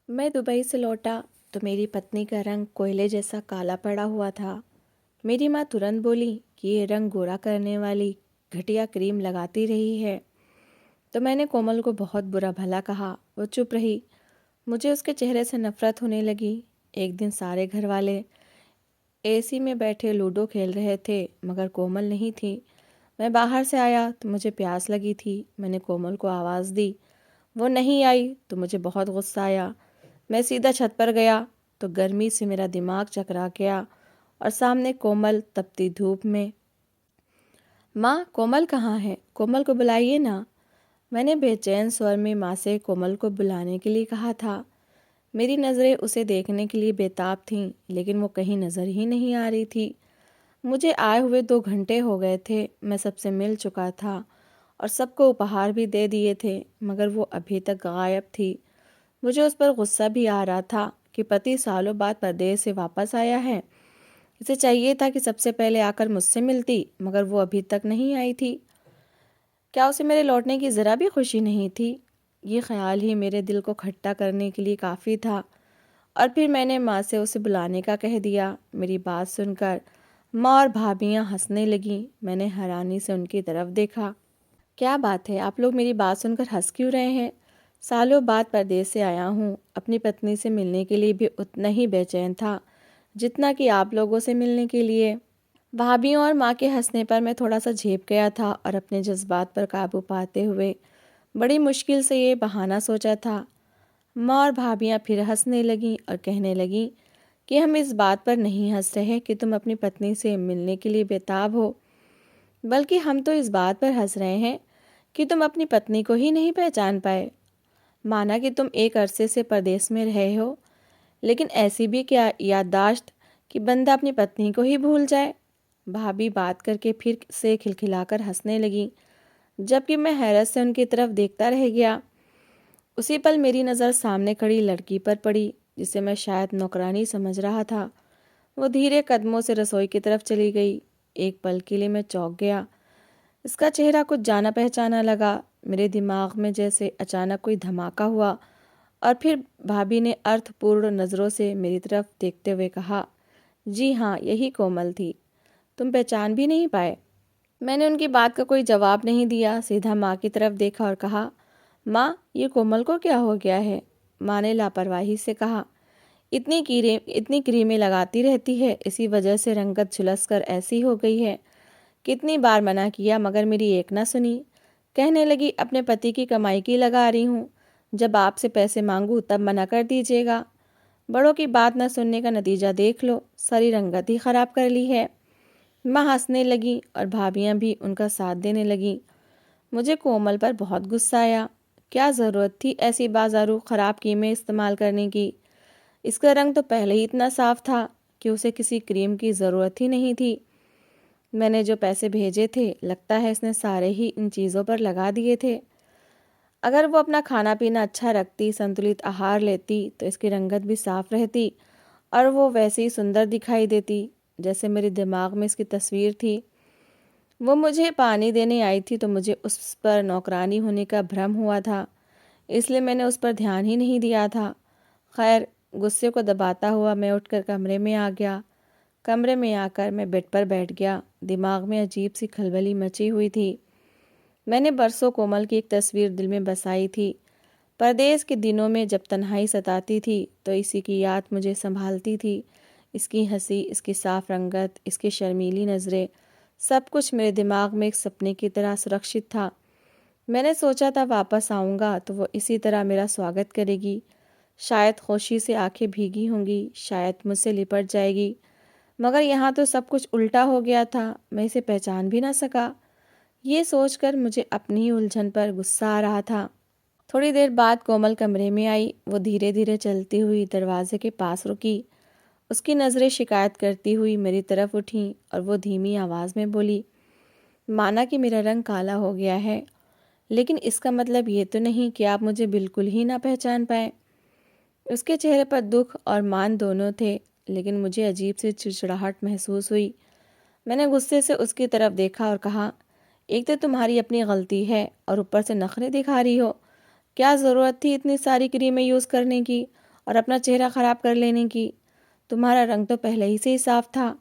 मैं दुबई से लौटा तो मेरी पत्नी का रंग कोयले जैसा काला पड़ा हुआ था। मेरी माँ तुरंत बोली कि ये रंग गोरा करने वाली घटिया क्रीम लगाती रही है। तो मैंने कोमल को बहुत बुरा भला कहा। वो चुप रही। मुझे उसके चेहरे से नफरत होने लगी। एक दिन सारे घर वाले एसी में बैठे लूडो खेल रहे थे, मगर कोमल नहीं थी। मैं बाहर से आया तो मुझे प्यास लगी थी। मैंने कोमल को आवाज़ दी। वो नहीं आई तो मुझे बहुत गुस्सा आया। मैं सीधा छत पर गया तो गर्मी से मेरा दिमाग चकरा गया और सामने कोमल तपती धूप में। माँ, कोमल कहाँ है? कोमल को बुलाइए ना। मैंने बेचैन स्वर में माँ से कोमल को बुलाने के लिए कहा था। मेरी नज़रें उसे देखने के लिए बेताब थीं, लेकिन वो कहीं नज़र ही नहीं आ रही थी। मुझे आए हुए 2 घंटे हो गए थे। मैं सबसे मिल चुका था और सबको उपहार भी दे दिए थे, मगर वो अभी तक गायब थी। मुझे उस पर गुस्सा भी आ रहा था कि पति सालों बाद परदेश से वापस आया है। इसे चाहिए था कि सबसे पहले आकर मुझसे मिलती, मगर वो अभी तक नहीं आई थी। क्या उसे मेरे लौटने की ज़रा भी खुशी नहीं थी? ये ख्याल ही मेरे दिल को खट्टा करने के लिए काफ़ी था। और फिर मैंने माँ से उसे बुलाने का कह दिया। मेरी बात सुनकर माँ और भाभियाँ हंसने लगीं। मैंने हैरानी से उनकी तरफ देखा। क्या बात है, आप लोग मेरी बात सुनकर हंस क्यों रहे हैं? सालों बाद परदेश से आया हूँ। अपनी पत्नी से मिलने के लिए भी उतना ही बेचैन था जितना कि आप लोगों से मिलने के लिए। भाभीयों और माँ के हंसने पर मैं थोड़ा सा झेप गया था और अपने जज्बात पर काबू पाते हुए बड़ी मुश्किल से ये बहाना सोचा था। माँ और भाभियाँ फिर हंसने लगीं और कहने लगीं कि हम इस बात पर नहीं हंस रहे कि तुम अपनी पत्नी से मिलने के लिए बेताब हो, बल्कि हम तो इस बात पर हंस रहे हैं कि तुम अपनी पत्नी को ही नहीं पहचान पाए। माना कि तुम एक अरसे से परदेश में रहे हो, लेकिन ऐसी भी क्या याददाश्त कि बंदा अपनी पत्नी को ही भूल जाए। भाभी बात करके फिर से खिलखिलाकर हंसने लगी, जबकि मैं हैरत से उनकी तरफ देखता रह गया। उसी पल मेरी नज़र सामने खड़ी लड़की पर पड़ी, जिसे मैं शायद नौकरानी समझ रहा था। वो धीरे कदमों से रसोई की तरफ चली गई। एक पल के लिए मैं चौंक गया। इसका चेहरा कुछ जाना पहचाना लगा। मेरे दिमाग में जैसे अचानक कोई धमाका हुआ और फिर भाभी ने अर्थपूर्ण नज़रों से मेरी तरफ देखते हुए कहा, जी हाँ, यही कोमल थी। तुम पहचान भी नहीं पाए? मैंने उनकी बात का कोई जवाब नहीं दिया। सीधा माँ की तरफ देखा और कहा, माँ, ये कोमल को क्या हो गया है? माँ ने लापरवाही से कहा, इतनी क्रीमें लगाती रहती है, इसी वजह से रंगत झुलस कर ऐसी हो गई है। कितनी बार मना किया मगर मेरी एक ना सुनी। कहने लगी, अपने पति की कमाई की लगा रही हूँ, जब आपसे पैसे मांगूँ तब मना कर दीजिएगा। बड़ों की बात न सुनने का नतीजा देख लो, सारी रंगत ही खराब कर ली है। माँ हंसने लगी और भाभियाँ भी उनका साथ देने लगी। मुझे कोमल पर बहुत गुस्सा आया। क्या ज़रूरत थी ऐसी बाजारू ख़राब कीमें इस्तेमाल करने की? इसका रंग तो पहले ही इतना साफ था कि उसे किसी क्रीम की ज़रूरत ही नहीं थी। मैंने जो पैसे भेजे थे, लगता है इसने सारे ही इन चीज़ों पर लगा दिए थे। अगर वो अपना खाना पीना अच्छा रखती, संतुलित आहार लेती, तो इसकी रंगत भी साफ रहती और वो वैसे ही सुंदर दिखाई देती जैसे मेरे दिमाग में इसकी तस्वीर थी। वो मुझे पानी देने आई थी तो मुझे उस पर नौकरानी होने का भ्रम हुआ था, इसलिए मैंने उस पर ध्यान ही नहीं दिया था। खैर, गुस्से को दबाता हुआ मैं उठकर कमरे में आ गया। कमरे में आकर मैं बेड पर बैठ गया। दिमाग में अजीब सी खलबली मची हुई थी। मैंने बरसों कोमल की एक तस्वीर दिल में बसाई थी। परदेश के दिनों में जब तन्हाई सताती थी तो इसी की याद मुझे संभालती थी। इसकी हंसी, इसकी साफ रंगत, इसकी शर्मीली नज़रें, सब कुछ मेरे दिमाग में एक सपने की तरह सुरक्षित था। मैंने सोचा था वापस आऊँगा तो वो इसी तरह मेरा स्वागत करेगी। शायद खुशी से आंखें भीगी होंगी, शायद मुझसे लिपट जाएगी। मगर यहाँ तो सब कुछ उल्टा हो गया था। मैं इसे पहचान भी ना सका। ये सोचकर मुझे अपनी ही उलझन पर गुस्सा आ रहा था। थोड़ी देर बाद कोमल कमरे में आई। वो धीरे धीरे चलती हुई दरवाजे के पास रुकी। उसकी नज़रें शिकायत करती हुई मेरी तरफ उठीं और वो धीमी आवाज़ में बोली, माना कि मेरा रंग काला हो गया है, लेकिन इसका मतलब ये तो नहीं कि आप मुझे बिल्कुल ही ना पहचान पाए। उसके चेहरे पर दुख और मान दोनों थे, लेकिन मुझे अजीब सी चिड़चिड़ाहट महसूस हुई। मैंने गुस्से से उसकी तरफ देखा और कहा, एक तो तुम्हारी अपनी गलती है और ऊपर से नखरे दिखा रही हो। क्या ज़रूरत थी इतनी सारी क्रीमें यूज़ करने की? और अपना चेहरा ख़राब कर लेने की। तुम्हारा रंग तो पहले ही से ही साफ था।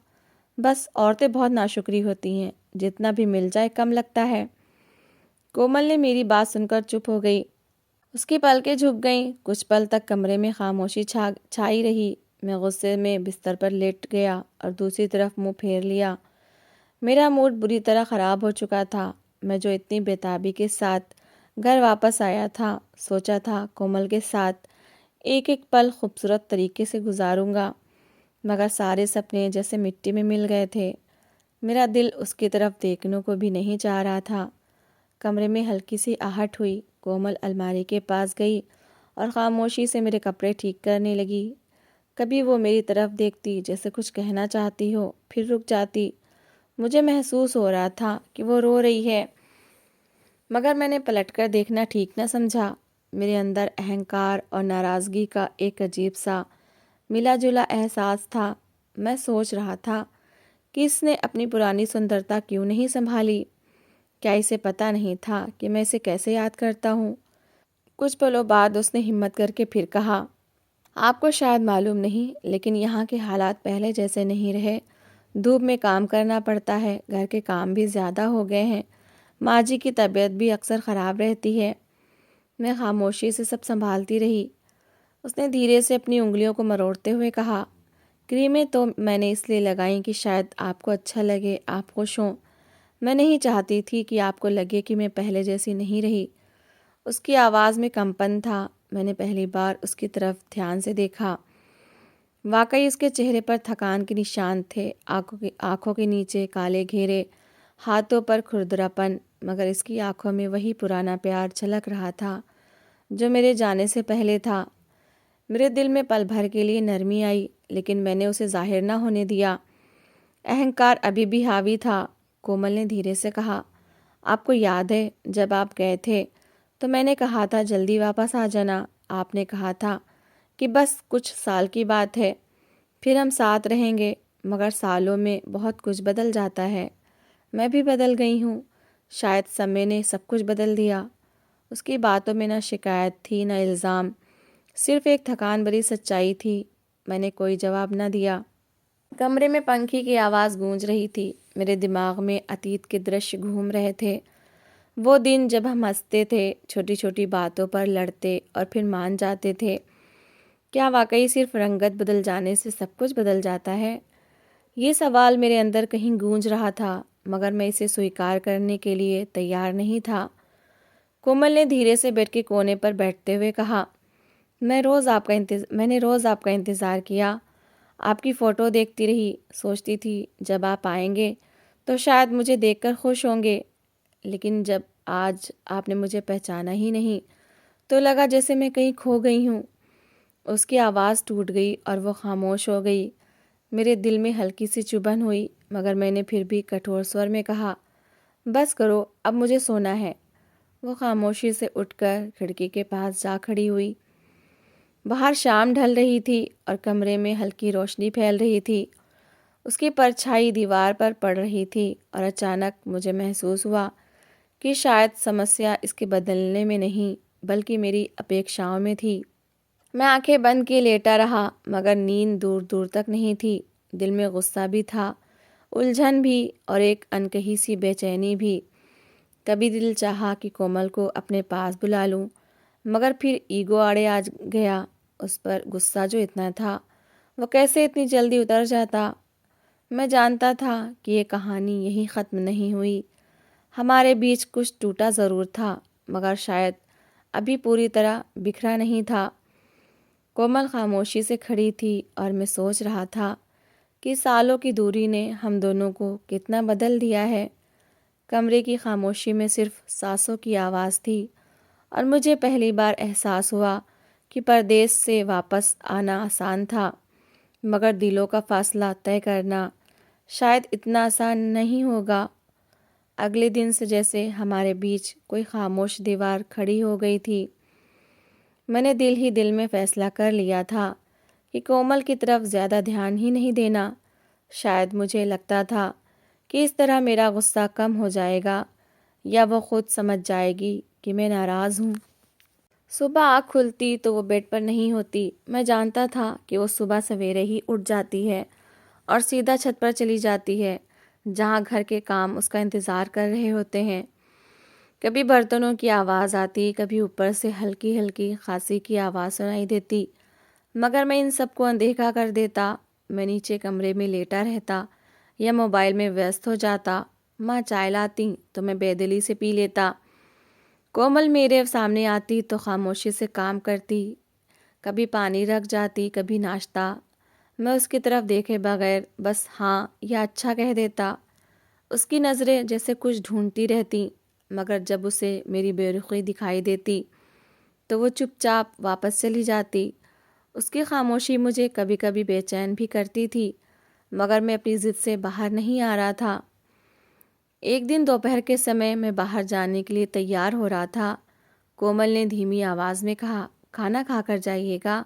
बस औरतें बहुत नाशुक्री होती हैं, जितना भी मिल जाए कम लगता है। कोमल ने मेरी बात सुनकर चुप हो गई। उसकी पलकें झुक गईं। कुछ पल तक कमरे में खामोशी छाई रही। मैं गुस्से में बिस्तर पर लेट गया और दूसरी तरफ मुंह फेर लिया। मेरा मूड बुरी तरह ख़राब हो चुका था। मैं जो इतनी बेताबी के साथ घर वापस आया था, सोचा था कोमल के साथ एक एक पल खूबसूरत तरीके से गुजारूंगा, मगर सारे सपने जैसे मिट्टी में मिल गए थे। मेरा दिल उसकी तरफ देखने को भी नहीं चाह रहा था। कमरे में हल्की सी आहट हुई। कोमल अलमारी के पास गई और खामोशी से मेरे कपड़े ठीक करने लगी। कभी वो मेरी तरफ देखती जैसे कुछ कहना चाहती हो, फिर रुक जाती। मुझे महसूस हो रहा था कि वो रो रही है, मगर मैंने पलटकर देखना ठीक न समझा। मेरे अंदर अहंकार और नाराज़गी का एक अजीब सा मिला जुला एहसास था। मैं सोच रहा था कि इसने अपनी पुरानी सुंदरता क्यों नहीं संभाली। क्या इसे पता नहीं था कि मैं इसे कैसे याद करता हूँ। कुछ पलों बाद उसने हिम्मत करके फिर कहा, आपको शायद मालूम नहीं, लेकिन यहाँ के हालात पहले जैसे नहीं रहे। धूप में काम करना पड़ता है, घर के काम भी ज़्यादा हो गए हैं, माँ जी की तबीयत भी अक्सर ख़राब रहती है। मैं खामोशी से सब संभालती रही। उसने धीरे से अपनी उंगलियों को मरोड़ते हुए कहा, क्रीमें तो मैंने इसलिए लगाई कि शायद आपको अच्छा लगे, आप खुश हों। मैं नहीं चाहती थी कि आपको लगे कि मैं पहले जैसी नहीं रही। उसकी आवाज़ में कंपन था। मैंने पहली बार उसकी तरफ ध्यान से देखा। वाकई उसके चेहरे पर थकान के निशान थे। आंखों के नीचे काले घेरे, हाथों पर खुरदरापन, मगर इसकी आंखों में वही पुराना प्यार झलक रहा था जो मेरे जाने से पहले था। मेरे दिल में पल भर के लिए नरमी आई, लेकिन मैंने उसे जाहिर न होने दिया। अहंकार अभी भी हावी था। कोमल ने धीरे से कहा, आपको याद है जब आप गए थे तो मैंने कहा था जल्दी वापस आ जाना। आपने कहा था कि बस कुछ साल की बात है, फिर हम साथ रहेंगे। मगर सालों में बहुत कुछ बदल जाता है। मैं भी बदल गई हूँ। शायद समय ने सब कुछ बदल दिया। उसकी बातों में न शिकायत थी, न इल्ज़ाम, सिर्फ एक थकान भरी सच्चाई थी। मैंने कोई जवाब न दिया। कमरे में पंखी की आवाज़ गूंज रही थी। मेरे दिमाग में अतीत के दृश्य घूम रहे थे। वो दिन जब हम हंसते थे, छोटी छोटी बातों पर लड़ते और फिर मान जाते थे। क्या वाकई सिर्फ रंगत बदल जाने से सब कुछ बदल जाता है? ये सवाल मेरे अंदर कहीं गूंज रहा था, मगर मैं इसे स्वीकार करने के लिए तैयार नहीं था। कोमल ने धीरे से बेड के कोने पर बैठते हुए कहा, मैंने रोज़ आपका इंतज़ार किया। आपकी फ़ोटो देखती रही, सोचती थी जब आप आएंगे तो शायद मुझे देखकर खुश होंगे। लेकिन जब आज आपने मुझे पहचाना ही नहीं तो लगा जैसे मैं कहीं खो गई हूँ। उसकी आवाज़ टूट गई और वो खामोश हो गई। मेरे दिल में हल्की सी चुभन हुई, मगर मैंने फिर भी कठोर स्वर में कहा, बस करो, अब मुझे सोना है। वो खामोशी से उठकर खिड़की के पास जा खड़ी हुई। बाहर शाम ढल रही थी और कमरे में हल्की रोशनी फैल रही थी। उसकी परछाई दीवार पर पड़ रही थी और अचानक मुझे महसूस हुआ कि शायद समस्या इसके बदलने में नहीं, बल्कि मेरी अपेक्षाओं में थी। मैं आंखें बंद किए लेटा रहा, मगर नींद दूर दूर तक नहीं थी। दिल में गुस्सा भी था, उलझन भी, और एक अनकही सी बेचैनी भी। कभी दिल चाहा कि कोमल को अपने पास बुला लूं, मगर फिर ईगो आड़े आ गया। उस पर गुस्सा जो इतना था, वो कैसे इतनी जल्दी उतर जाता। मैं जानता था कि ये कहानी यहीं ख़त्म नहीं हुई। हमारे बीच कुछ टूटा ज़रूर था, मगर शायद अभी पूरी तरह बिखरा नहीं था। कोमल खामोशी से खड़ी थी और मैं सोच रहा था कि सालों की दूरी ने हम दोनों को कितना बदल दिया है। कमरे की खामोशी में सिर्फ सांसों की आवाज़ थी और मुझे पहली बार एहसास हुआ कि परदेश से वापस आना आसान था, मगर दिलों का फासला तय करना शायद इतना आसान नहीं होगा। अगले दिन से जैसे हमारे बीच कोई खामोश दीवार खड़ी हो गई थी। मैंने दिल ही दिल में फैसला कर लिया था कि कोमल की तरफ ज़्यादा ध्यान ही नहीं देना। शायद मुझे लगता था कि इस तरह मेरा गुस्सा कम हो जाएगा, या वो खुद समझ जाएगी कि मैं नाराज़ हूँ। सुबह आँख खुलती तो वो बेड पर नहीं होती। मैं जानता था कि वो सुबह सवेरे ही उठ जाती है और सीधा छत पर चली जाती है, जहाँ घर के काम उसका इंतज़ार कर रहे होते हैं। कभी बर्तनों की आवाज़ आती, कभी ऊपर से हल्की हल्की खांसी की आवाज़ सुनाई देती, मगर मैं इन सबको अनदेखा कर देता। मैं नीचे कमरे में लेटा रहता या मोबाइल में व्यस्त हो जाता। माँ चाय लाती तो मैं बेदिली से पी लेता। कोमल मेरे सामने आती तो खामोशी से काम करती, कभी पानी रख जाती, कभी नाश्ता। मैं उसकी तरफ देखे बगैर बस हाँ या अच्छा कह देता। उसकी नज़रें जैसे कुछ ढूंढती रहती, मगर जब उसे मेरी बेरुखी दिखाई देती तो वो चुपचाप वापस चली जाती। उसकी खामोशी मुझे कभी कभी बेचैन भी करती थी, मगर मैं अपनी ज़िद से बाहर नहीं आ रहा था। एक दिन दोपहर के समय मैं बाहर जाने के लिए तैयार हो रहा था। कोमल ने धीमी आवाज़ में कहा, खाना खाकर जाइएगा।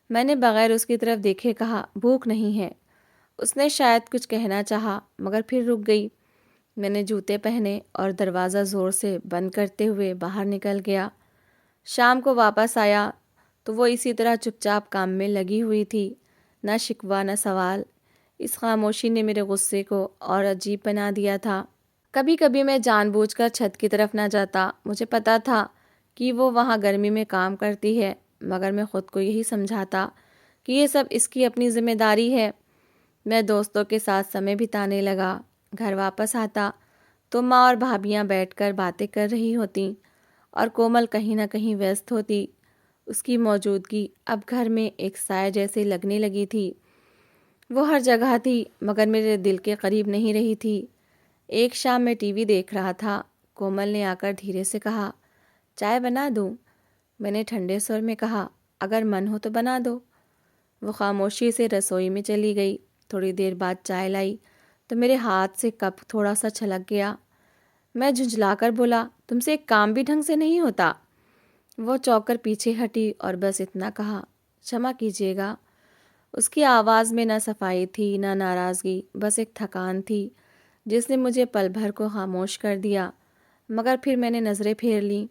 मैंने बगैर उसकी तरफ देखे कहा, भूख नहीं है। उसने शायद कुछ कहना चाहा, मगर फिर रुक गई। मैंने जूते पहने और दरवाज़ा ज़ोर से बंद करते हुए बाहर निकल गया। शाम को वापस आया तो वो इसी तरह चुपचाप काम में लगी हुई थी, ना शिकवा न सवाल। इस खामोशी ने मेरे गुस्से को और अजीब बना दिया था। कभी कभी मैं जानबूझकर छत की तरफ ना जाता। मुझे पता था कि वो वहाँ गर्मी में काम करती है, मगर मैं ख़ुद को यही समझाता कि ये सब इसकी अपनी जिम्मेदारी है। मैं दोस्तों के साथ समय बिताने लगा। घर वापस आता तो माँ और भाभियाँ बैठकर बातें कर रही होती और कोमल कहीं ना कहीं व्यस्त होती। उसकी मौजूदगी अब घर में एक साया जैसे लगने लगी थी। वो हर जगह थी, मगर मेरे दिल के करीब नहीं रही थी। एक शाम मैं टीवी देख रहा था। कोमल ने आकर धीरे से कहा, चाय बना दूं? मैंने ठंडे स्वर में कहा, अगर मन हो तो बना दो। वो खामोशी से रसोई में चली गई। थोड़ी देर बाद चाय लाई तो मेरे हाथ से कप थोड़ा सा छलक गया। मैं झुंझलाकर बोला, तुमसे एक काम भी ढंग से नहीं होता? वो चौंक कर पीछे हटी और बस इतना कहा, क्षमा कीजिएगा। उसकी आवाज़ में ना सफाई थी ना नाराज़गी, बस एक थकान थी जिसने मुझे पल भर को खामोश कर दिया। मगर फिर मैंने नज़रें फेर लीं।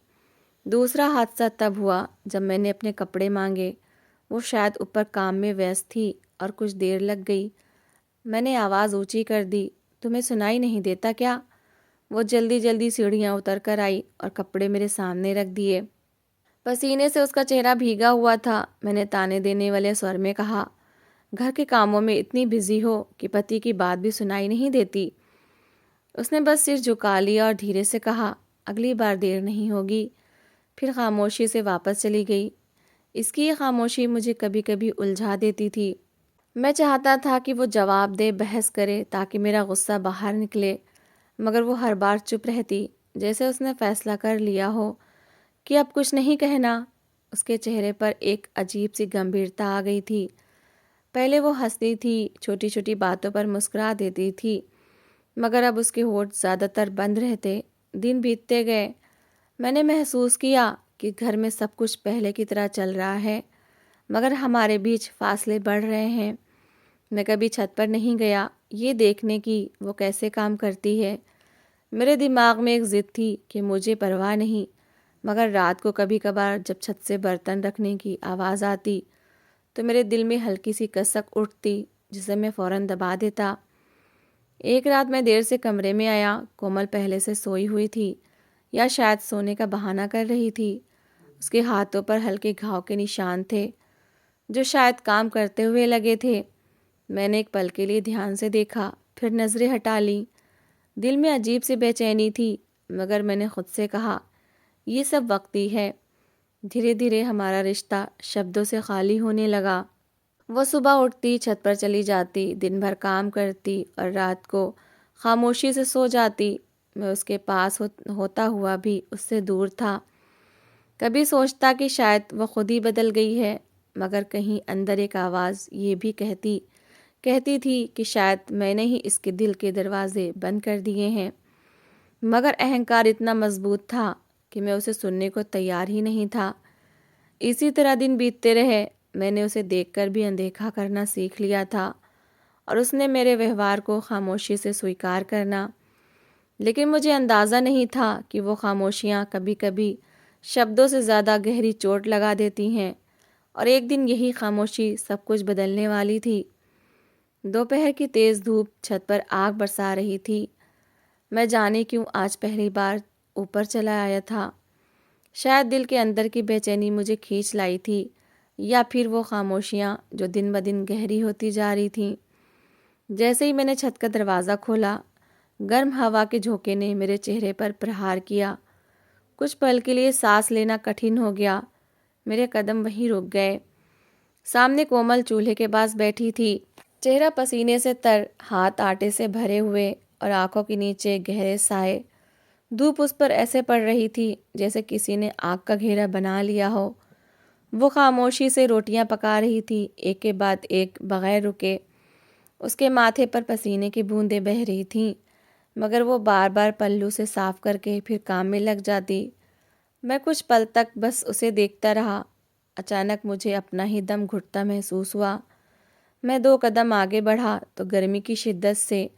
दूसरा हादसा तब हुआ जब मैंने अपने कपड़े मांगे। वो शायद ऊपर काम में व्यस्त थी और कुछ देर लग गई। मैंने आवाज़ ऊंची कर दी, तुम्हें सुनाई नहीं देता क्या? वो जल्दी जल्दी सीढ़ियाँ उतर कर आई और कपड़े मेरे सामने रख दिए। पसीने से उसका चेहरा भीगा हुआ था। मैंने ताने देने वाले स्वर में कहा, घर के कामों में इतनी बिजी हो कि पति की बात भी सुनाई नहीं देती। उसने बस सिर झुका लिया और धीरे से कहा, अगली बार देर नहीं होगी। फिर खामोशी से वापस चली गई। इसकी ये खामोशी मुझे कभी कभी उलझा देती थी। मैं चाहता था कि वो जवाब दे, बहस करे, ताकि मेरा गुस्सा बाहर निकले, मगर वो हर बार चुप रहती, जैसे उसने फैसला कर लिया हो कि अब कुछ नहीं कहना। उसके चेहरे पर एक अजीब सी गंभीरता आ गई थी। पहले वो हंसती थी, छोटी छोटी बातों पर मुस्कुरा देती थी, मगर अब उसके होठ ज़्यादातर बंद रहते। दिन बीतते गए। मैंने महसूस किया कि घर में सब कुछ पहले की तरह चल रहा है, मगर हमारे बीच फासले बढ़ रहे हैं। मैं कभी छत पर नहीं गया ये देखने की वो कैसे काम करती है। मेरे दिमाग में एक ज़िद थी कि मुझे परवाह नहीं, मगर रात को कभी कभार जब छत से बर्तन रखने की आवाज़ आती तो मेरे दिल में हल्की सी कसक उठती, जिसे मैं फ़ौरन दबा देता। एक रात मैं देर से कमरे में आया। कोमल पहले से सोई हुई थी या शायद सोने का बहाना कर रही थी। उसके हाथों पर हल्के घाव के निशान थे जो शायद काम करते हुए लगे थे। मैंने एक पल के लिए ध्यान से देखा, फिर नज़रें हटा लीं। दिल में अजीब सी बेचैनी थी, मगर मैंने खुद से कहा, ये सब वक्ती है। धीरे धीरे हमारा रिश्ता शब्दों से खाली होने लगा। वो सुबह उठती, छत पर चली जाती, दिन भर काम करती और रात को खामोशी से सो जाती। मैं उसके पास होता हुआ भी उससे दूर था। कभी सोचता कि शायद वो खुद ही बदल गई है, मगर कहीं अंदर एक आवाज़ ये भी कहती थी कि शायद मैंने ही इसके दिल के दरवाजे बंद कर दिए हैं। मगर अहंकार इतना मजबूत था कि मैं उसे सुनने को तैयार ही नहीं था। इसी तरह दिन बीतते रहे। मैंने उसे देखकर भी अनदेखा करना सीख लिया था और उसने मेरे व्यवहार को खामोशी से स्वीकार करना। लेकिन मुझे अंदाज़ा नहीं था कि वो खामोशियाँ कभी कभी शब्दों से ज़्यादा गहरी चोट लगा देती हैं। और एक दिन यही खामोशी सब कुछ बदलने वाली थी। दोपहर की तेज़ धूप छत पर आग बरसा रही थी। मैं जाने क्यों आज पहली बार ऊपर चला आया था। शायद दिल के अंदर की बेचैनी मुझे खींच लाई थी, या फिर वो खामोशियाँ जो दिन ब दिन गहरी होती जा रही थीं। जैसे ही मैंने छत का दरवाज़ा खोला, गर्म हवा के झोंके ने मेरे चेहरे पर प्रहार किया। कुछ पल के लिए सांस लेना कठिन हो गया। मेरे कदम वहीं रुक गए। सामने कोमल चूल्हे के पास बैठी थी, चेहरा पसीने से तर, हाथ आटे से भरे हुए और आंखों के नीचे गहरे साए। धूप उस पर ऐसे पड़ रही थी जैसे किसी ने आग का घेरा बना लिया हो। वो खामोशी से रोटियां पका रही थी, एक के बाद एक, बगैर रुके। उसके माथे पर पसीने की बूंदें बह रही थीं, मगर वो बार बार पल्लू से साफ करके फिर काम में लग जाती। मैं कुछ पल तक बस उसे देखता रहा। अचानक मुझे अपना ही दम घुटता महसूस हुआ। मैं 2 कदम आगे बढ़ा तो गर्मी की शिद्दत से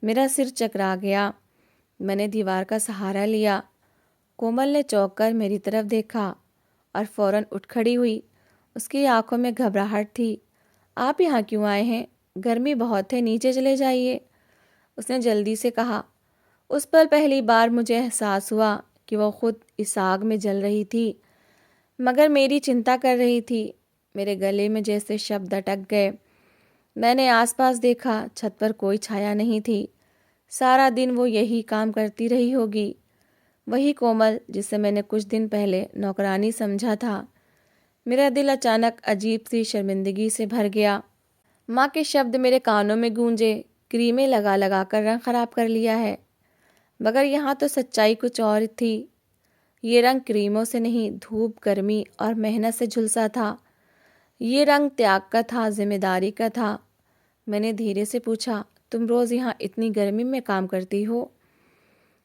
मेरा सिर चकरा गया। मैंने दीवार का सहारा लिया। कोमल ने चौंक कर मेरी तरफ देखा और फौरन उठ खड़ी हुई। उसकी आंखों में घबराहट थी। आप यहाँ क्यों आए हैं? गर्मी बहुत है, नीचे चले जाइए, उसने जल्दी से कहा। उस पर पहली बार मुझे एहसास हुआ कि वो खुद इस आग में जल रही थी, मगर मेरी चिंता कर रही थी। मेरे गले में जैसे शब्द अटक गए। मैंने आसपास देखा, छत पर कोई छाया नहीं थी। सारा दिन वो यही काम करती रही होगी। वही कोमल जिसे मैंने कुछ दिन पहले नौकरानी समझा था। मेरा दिल अचानक अजीब सी शर्मिंदगी से भर गया। माँ के शब्द मेरे कानों में गूंजे, क्रीमें लगा लगा कर रंग खराब कर लिया है। मगर यहाँ तो सच्चाई कुछ और थी। ये रंग क्रीमों से नहीं, धूप, गर्मी और मेहनत से झुलसा था। ये रंग त्याग का था, जिम्मेदारी का था। मैंने धीरे से पूछा, तुम रोज़ यहाँ इतनी गर्मी में काम करती हो?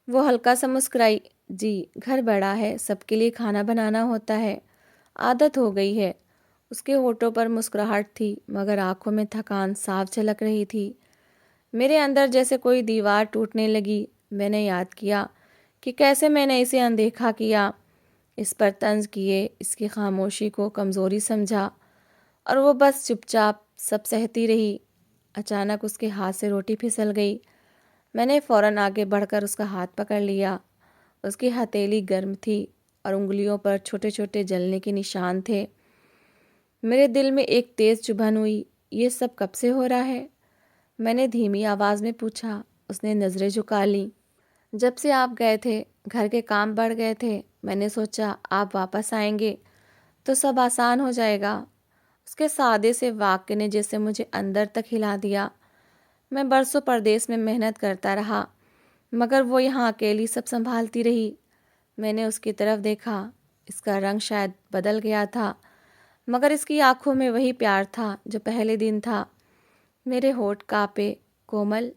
वो हल्का सा मुस्कुराई। जी, घर बड़ा है, सबके लिए खाना बनाना होता है, आदत हो गई है। उसके होठों पर मुस्कुराहट थी, मगर आंखों में थकान साफ झलक रही थी। मेरे अंदर जैसे कोई दीवार टूटने लगी। मैंने याद किया कि कैसे मैंने इसे अनदेखा किया, इस पर तंज किए, इसकी खामोशी को कमज़ोरी समझा, और वो बस चुपचाप सब सहती रही। अचानक उसके हाथ से रोटी फिसल गई। मैंने फ़ौरन आगे बढ़कर उसका हाथ पकड़ लिया। उसकी हथेली गर्म थी और उंगलियों पर छोटे छोटे जलने के निशान थे। मेरे दिल में एक तेज़ चुभन हुई। ये सब कब से हो रहा है? मैंने धीमी आवाज़ में पूछा। उसने नज़रें झुका लीं। जब से आप गए थे, घर के काम बढ़ गए थे। मैंने सोचा आप वापस आएंगे तो सब आसान हो जाएगा। उसके सादे से वाक्य ने जैसे मुझे अंदर तक हिला दिया। मैं बरसों परदेश में मेहनत करता रहा, मगर वो यहाँ अकेली सब संभालती रही। मैंने उसकी तरफ देखा। इसका रंग शायद बदल गया था, मगर इसकी आंखों में वही प्यार था जो पहले दिन था। मेरे होठ कांपे। कोमल,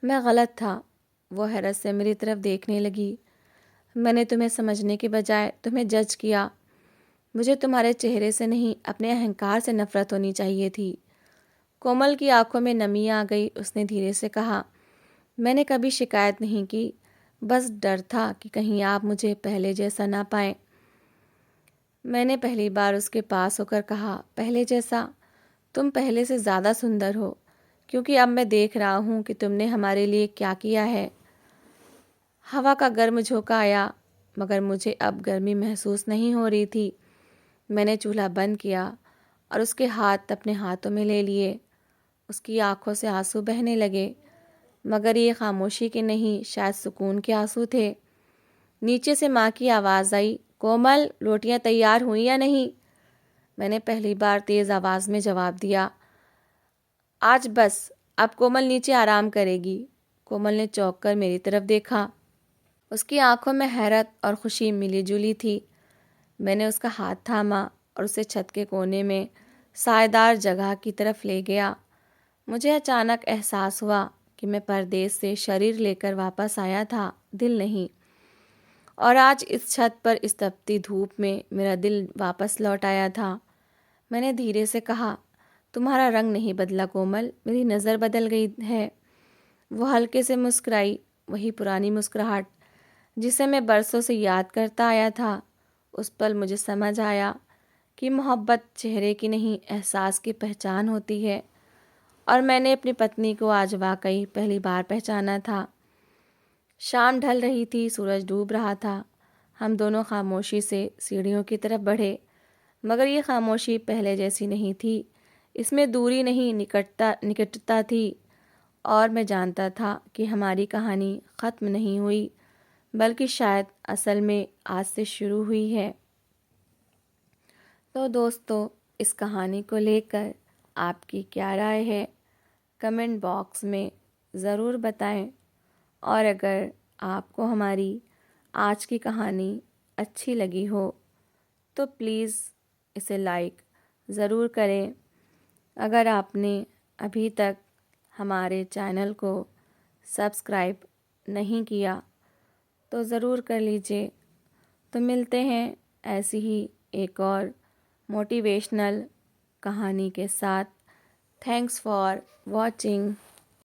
मैं गलत था। वो हैरत से मेरी तरफ देखने लगी। मैंने तुम्हें समझने के बजाय तुम्हें जज किया। मुझे तुम्हारे चेहरे से नहीं, अपने अहंकार से नफरत होनी चाहिए थी। कोमल की आंखों में नमी आ गई। उसने धीरे से कहा, मैंने कभी शिकायत नहीं की, बस डर था कि कहीं आप मुझे पहले जैसा ना पाएं। मैंने पहली बार उसके पास होकर कहा, पहले जैसा? तुम पहले से ज़्यादा सुंदर हो, क्योंकि अब मैं देख रहा हूँ कि तुमने हमारे लिए क्या किया है। हवा का गर्म झोंका आया, मगर मुझे अब गर्मी महसूस नहीं हो रही थी। मैंने चूल्हा बंद किया और उसके हाथ अपने हाथों में ले लिए। उसकी आंखों से आंसू बहने लगे, मगर ये खामोशी के नहीं, शायद सुकून के आंसू थे। नीचे से माँ की आवाज़ आई, कोमल, रोटियां तैयार हुई या नहीं? मैंने पहली बार तेज़ आवाज़ में जवाब दिया, आज बस, अब कोमल नीचे आराम करेगी। कोमल ने चौंक कर मेरी तरफ देखा। उसकी आंखों में हैरत और खुशी मिली जुली थी। मैंने उसका हाथ थामा और उसे छत के कोने में सायेदार जगह की तरफ ले गया। मुझे अचानक एहसास हुआ कि मैं परदेश से शरीर लेकर वापस आया था, दिल नहीं। और आज इस छत पर इस तपती धूप में मेरा दिल वापस लौट आया था। मैंने धीरे से कहा, तुम्हारा रंग नहीं बदला कोमल, मेरी नज़र बदल गई है। वो हल्के से मुस्कुराई, वही पुरानी मुस्कुराहट जिसे मैं बरसों से याद करता आया था। उस पल मुझे समझ आया कि मोहब्बत चेहरे की नहीं, एहसास की पहचान होती है। और मैंने अपनी पत्नी को आज वाकई पहली बार पहचाना था। शाम ढल रही थी, सूरज डूब रहा था। हम दोनों खामोशी से सीढ़ियों की तरफ बढ़े, मगर ये खामोशी पहले जैसी नहीं थी। इसमें दूरी नहीं, निकटता थी। और मैं जानता था कि हमारी कहानी ख़त्म नहीं हुई, बल्कि शायद असल में आज से शुरू हुई है। तो दोस्तों, इस कहानी को लेकर आपकी क्या राय है, कमेंट बॉक्स में ज़रूर बताएं। और अगर आपको हमारी आज की कहानी अच्छी लगी हो तो प्लीज़ इसे लाइक ज़रूर करें। अगर आपने अभी तक हमारे चैनल को सब्सक्राइब नहीं किया तो ज़रूर कर लीजिए। तो मिलते हैं ऐसी ही एक और मोटिवेशनल कहानी के साथ। Thanks for watching.